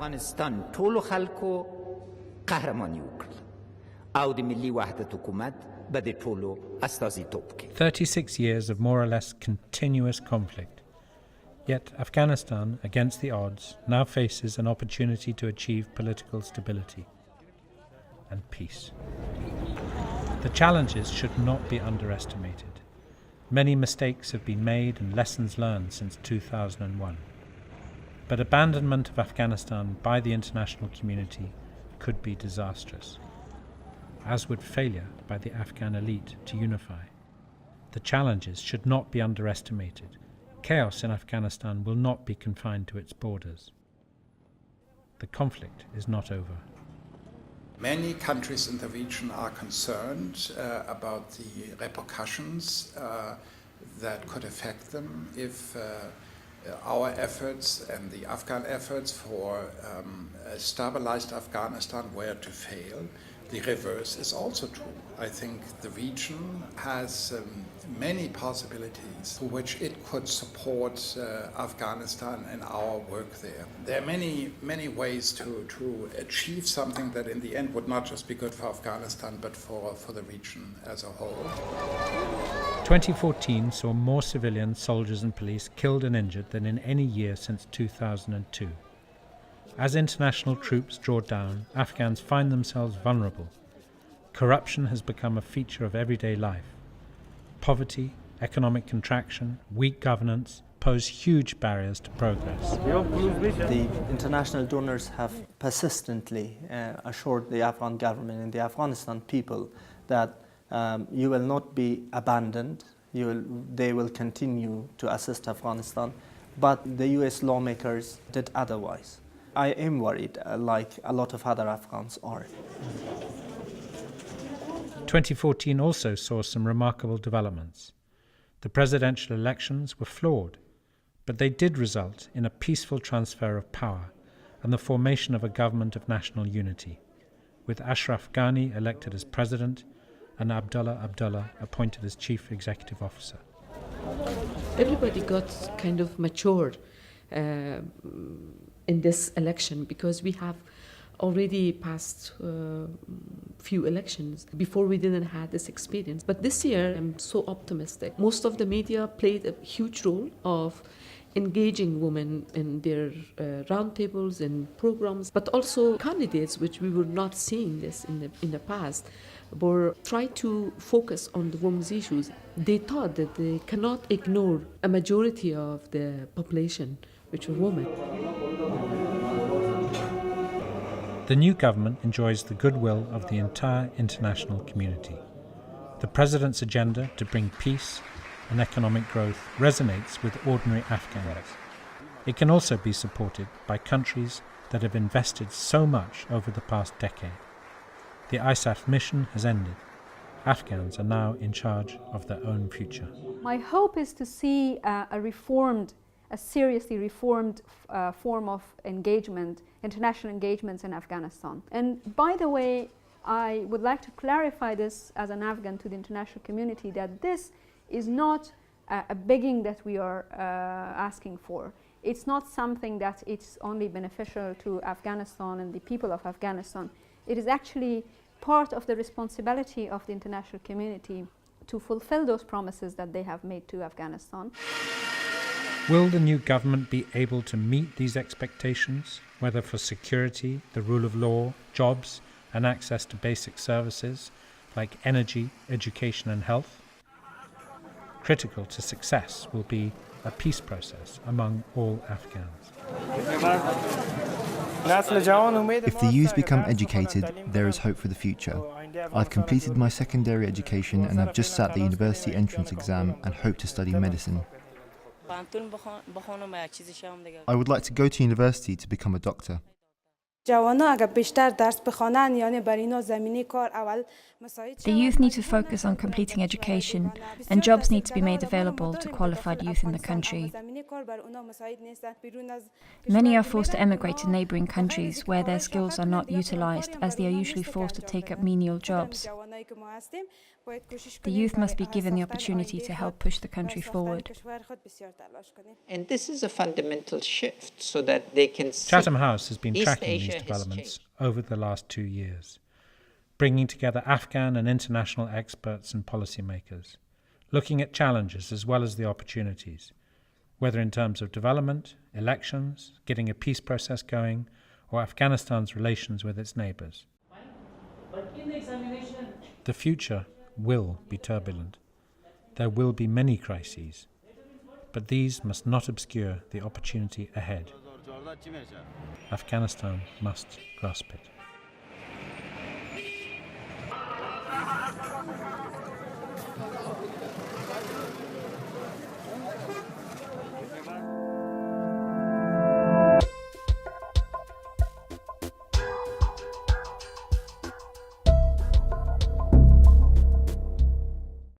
افغانستان ټولو خلکو قهرماني وکړه او د ملي وحدت حکومت به د ټولو استازیتوب کوي. 36 years of more or less continuous conflict. Yet Afghanistan, against the odds, now faces an opportunity to achieve political stability and peace. The challenges should not be underestimated. Many mistakes have been made and lessons learned since 2001. But abandonment of Afghanistan by the international community could be disastrous, as would failure by the Afghan elite to unify. The challenges should not be underestimated. Chaos in Afghanistan will not be confined to its borders. The conflict is not over. Many countries in the region are concerned about the repercussions that could affect them if our efforts and the Afghan efforts for a stabilized Afghanistan were to fail. The reverse is also true. I think the region has many possibilities through which it could support Afghanistan and our work there. There are many ways to achieve something that in the end would not just be good for Afghanistan but for the region as a whole. 2014 saw more civilians, soldiers and police killed and injured than in any year since 2002. As international troops draw down, Afghans find themselves vulnerable. Corruption has become a feature of everyday life. Poverty, economic contraction, weak governance pose huge barriers to progress. The international donors have persistently assured the Afghan government and the Afghanistan people that you will not be abandoned. They will continue to assist Afghanistan, but the US lawmakers did otherwise. I am worried, like a lot of other Afghans are. 2014 also saw some remarkable developments. The presidential elections were flawed, but they did result in a peaceful transfer of power and the formation of a government of national unity, with Ashraf Ghani elected as president and Abdullah appointed as chief executive officer. Everybody got kind of matured in this election because we have already passed few elections. Before we didn't have this experience. But this year I'm so optimistic. Most of the media played a huge role of engaging women in their roundtables and programs, but also candidates, which we were not seeing this in the past, were try to focus on the women's issues. They thought that they cannot ignore a majority of the population, which were women. The new government enjoys the goodwill of the entire international community. The president's agenda to bring peace and economic growth resonates with ordinary Afghans. It can also be supported by countries that have invested so much over the past decade. The ISAF mission has ended. Afghans are now in charge of their own future. My hope is to see a seriously reformed form of engagement, international engagements in Afghanistan. And by the way, I would like to clarify this as an Afghan to the international community, that this is not a begging that we are asking for. It's not something that it's only beneficial to Afghanistan and the people of Afghanistan. It is actually part of the responsibility of the international community to fulfill those promises that they have made to Afghanistan. Will the new government be able to meet these expectations, whether for security, the rule of law, jobs, and access to basic services like energy, education, and health? Critical to success will be a peace process among all Afghans. If the youth become educated, there is hope for the future. I've completed my secondary education and have just sat the university entrance exam and hope to study medicine. I would like to go to university to become a doctor. The youth need to focus on completing education, and jobs need to be made available to qualified youth in the country. Many are forced to emigrate to neighbouring countries where their skills are not utilised, as they are usually forced to take up menial jobs. The youth must be given the opportunity to help push the country forward. And this is a fundamental shift so that they can see. Chatham House has been East tracking Asia these has developments changed. over the last 2 years, bringing together Afghan and international experts and policymakers, looking at challenges as well as the opportunities, whether in terms of development, elections, getting a peace process going, or Afghanistan's relations with its neighbours. The future will be turbulent. There will be many crises, but these must not obscure the opportunity ahead. Afghanistan must grasp it.